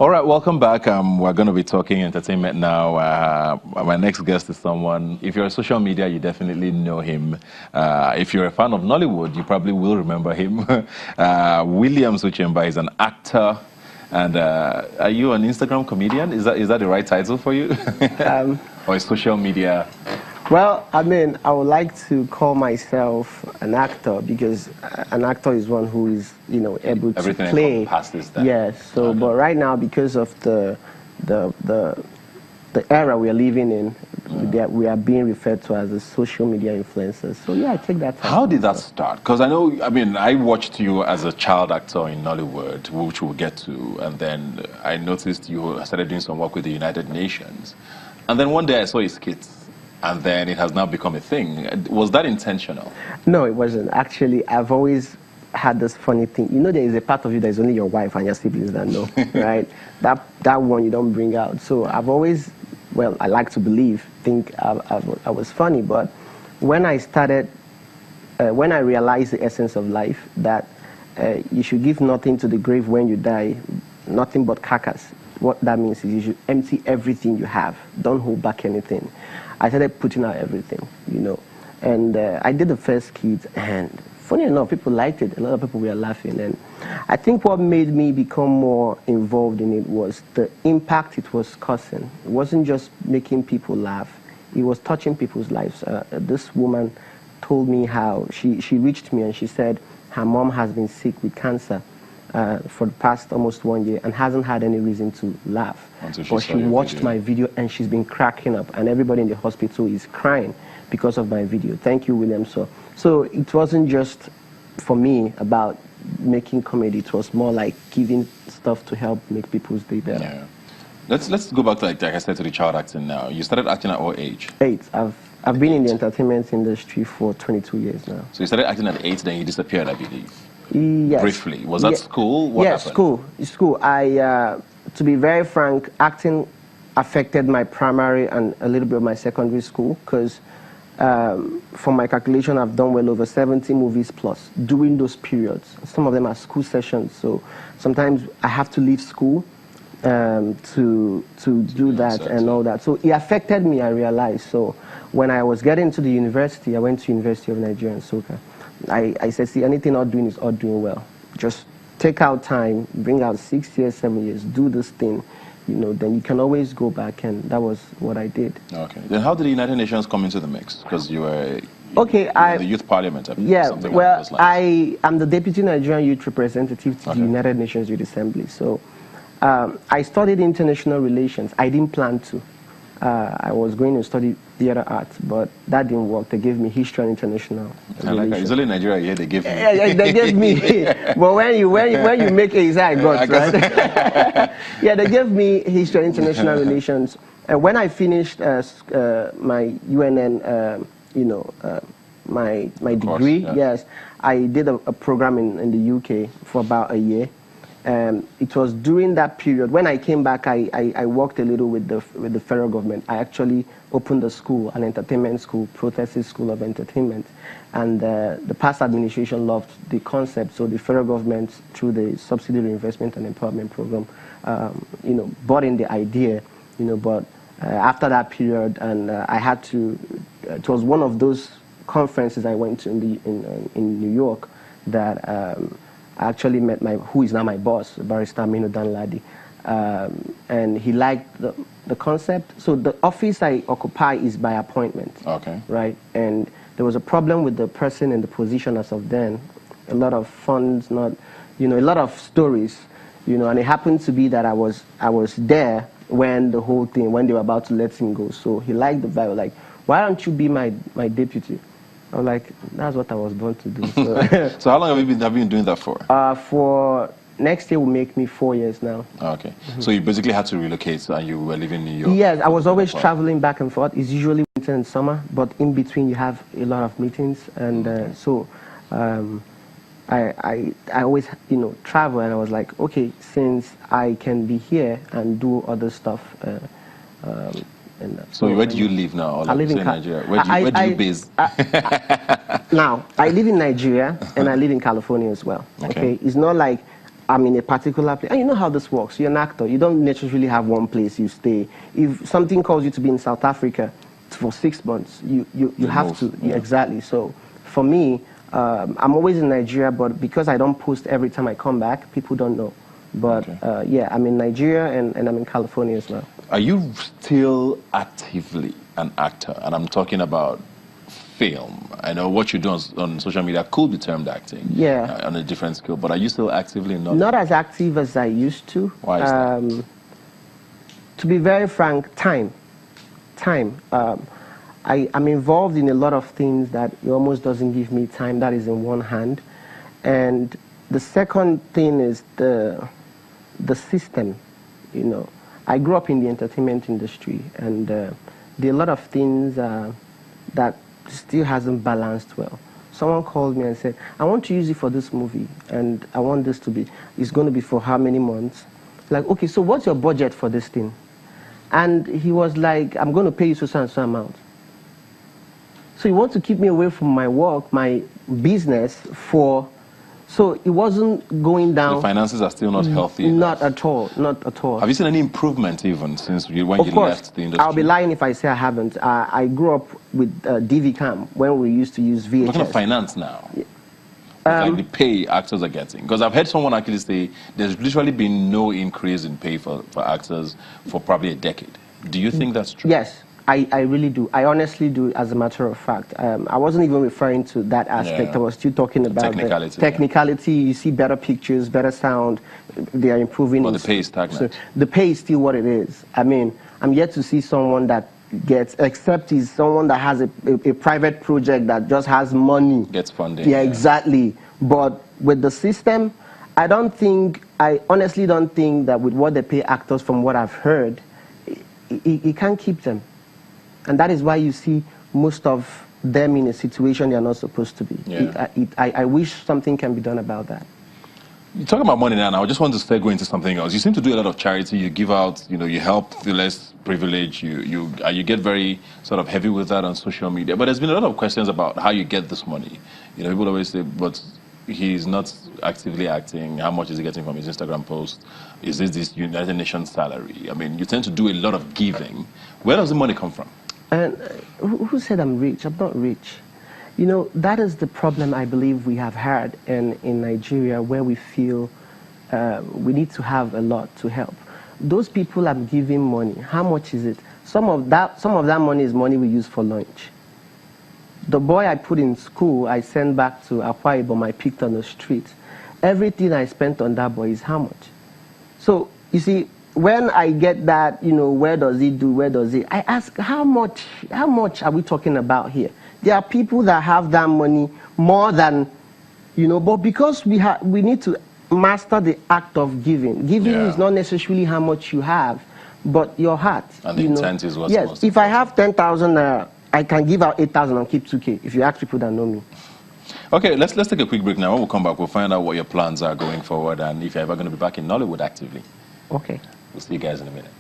All right, welcome back. We're going to be talking entertainment now. My next guest is someone, if you're on social media, you definitely know him. If you're a fan of Nollywood, you probably will remember him. Uchemba is an actor. And are you an Instagram comedian? Is that the right title for you? Or is social media? Well, I mean, I would like to call myself an actor because an actor is one who is, able to play. Encompasses that. Yes. So, okay. But right now, because of the era we are living in, we are being referred to as a social media influencers. So yeah, I take that. How did that start? Because I watched you as a child actor in Nollywood, which we'll get to, and then I noticed you started doing some work with the United Nations, and then one day I saw your skits. And then it has now become a thing. Was that intentional? No, it wasn't. Actually, I've always had this funny thing. There is a part of you that is only your wife and your siblings that know, right? That one you don't bring out. So I've always, I like to think I was funny. But when I started, when I realized the essence of life, that you should give nothing to the grave when you die, nothing but carcass. What that means is you should empty everything you have. Don't hold back anything. I started putting out everything, And I did the first skit, and funny enough, people liked it. A lot of people were laughing. And I think what made me become more involved in it was the impact it was causing. It wasn't just making people laugh. It was touching people's lives. This woman told me how she reached me and she said her mom has been sick with cancer for the past almost 1 year and hasn't had any reason to laugh. But she watched my video and she's been cracking up, and everybody in the hospital is crying because of my video. Thank you, William. So it wasn't just for me about making comedy. It was more like giving stuff to help make people's day better. Yeah. Let's go back to like I said, to the child acting now. You started acting at what age? 8. I've been in the entertainment industry for 22 years now. So you started acting at 8, then you disappeared, I believe. Yes. Briefly. Was that school? What yes, happened? School. To be very frank, acting affected my primary and a little bit of my secondary school because from my calculation, I've done well over 70 movies plus during those periods. Some of them are school sessions, so sometimes I have to leave school to do that and all that. So it affected me, I realized. So when I was getting to the university, I went to University of Nigeria in Soka. I said, see, anything not doing is not doing well. Just take out time, bring out 6 years, 7 years, do this thing, then you can always go back, and that was what I did. Okay. Then how did the United Nations come into the mix? Because you were the youth parliament, I believe. Yeah, well, I am the Deputy Nigerian Youth Representative to the United Nations Youth Assembly. So I studied international relations. I didn't plan to. I was going to study theater arts, but that didn't work. They gave me history and international relations. It's only in Nigeria here they give me. Yeah, they gave me. But when you make it, I got right. Yeah, they gave me history and international relations. And when I finished my UNN, my degree, yes, I did a program in the UK for about a year. It was during that period when I came back. I worked a little with the federal government. I actually opened a school, an entertainment school, Protestant School of Entertainment, and the past administration loved the concept. So the federal government, through the Subsidy Reinvestment and Empowerment Program, bought in the idea. But after that period, and I had to. It was one of those conferences I went to in New York that. I actually met who is now my boss, Barrister Aminu Danladi, and he liked the concept. So the office I occupy is by appointment, right? And there was a problem with the person in the position as of then. A lot of funds, a lot of stories, and it happened to be that I was there when the whole thing, when they were about to let him go. So he liked the vibe, like, why don't you be my deputy? I was like, that's what I was born to do. So, so how long have you been doing that for? For next year will make me 4 years now. Okay. So you basically had to relocate and you were living in New York? Yes, I was always traveling back and forth. It's usually winter and summer, but in between you have a lot of meetings. And I always, travel, and I was like, okay, since I can be here and do other stuff. So where do you live now? I live in Nigeria. Where do you base? Now, I live in Nigeria and I live in California as well. Okay. It's not like I'm in a particular place. And you know how this works. You're an actor. You don't necessarily have one place you stay. If something calls you to be in South Africa for 6 months, you have to. Yeah. Exactly. So for me, I'm always in Nigeria, but because I don't post every time I come back, people don't know. But yeah, I'm in Nigeria and I'm in California as well. Are you still actively an actor? And I'm talking about film. I know what you do on social media could be termed acting. Yeah. On a different scale. But are you still actively in? Not as active as I used to. Why is that? To be very frank, time. I'm involved in a lot of things that it almost doesn't give me time. That is in one hand. And the second thing is the system. You know, I grew up in the entertainment industry, and there are a lot of things that still hasn't balanced well. Someone called me and said, I want to use it for this movie, and I want this to be, it's going to be for how many months? Like, okay, so what's your budget for this thing? And he was like, I'm going to pay you so and so amount. So you want to keep me away from my work, my business for... So it wasn't going down. The finances are still not healthy. Not at all. Not at all. Have you seen any improvement even since when you left the industry? I'll be lying if I say I haven't. I grew up with DV Cam when we used to use VHS. What kind of finance now? Like the pay actors are getting? Because I've heard someone actually say there's literally been no increase in pay for actors for probably a decade. Do you think that's true? Yes. I really do. I honestly do, as a matter of fact. I wasn't even referring to that aspect. I was still talking about technicality. The technicality. You see better pictures, better sound. They are improving. But the pay is stagnant. So the pay is still what it is. I mean, I'm yet to see someone that gets, except he's someone that has a private project that just has money. Gets funding. Yeah, exactly. But with the system, I honestly don't think that with what they pay actors, from what I've heard, it can't keep them. And that is why you see most of them in a situation they're not supposed to be. Yeah. I wish something can be done about that. You're talking about money now. I just want to segue into something else. You seem to do a lot of charity. You give out, you help the less privileged. You get very sort of heavy with that on social media. But there's been a lot of questions about how you get this money. People always say, but he's not actively acting. How much is he getting from his Instagram post? Is this United Nations salary? I mean, you tend to do a lot of giving. Where does the money come from? And who said I'm rich? I'm not rich. That is the problem I believe we have had in Nigeria, where we feel we need to have a lot to help. Those people I'm giving money, how much is it? Some of that money is money we use for lunch. The boy I put in school, I sent back to Akwa Ibom, I picked on the street. Everything I spent on that boy is how much? So, you see, when I get that, where does he do, where does he? I ask, how much are we talking about here? There are people that have that money more than, but because we need to master the act of giving. Giving is not necessarily how much you have, but your heart. And the intent is what's most. Yes, if I have 10,000 naira, I can give out 8,000 and keep 2K, if you ask people that know me. Okay, let's take a quick break now. When we come back, we'll find out what your plans are going forward and if you're ever going to be back in Nollywood actively. Okay. We'll see you guys in a minute.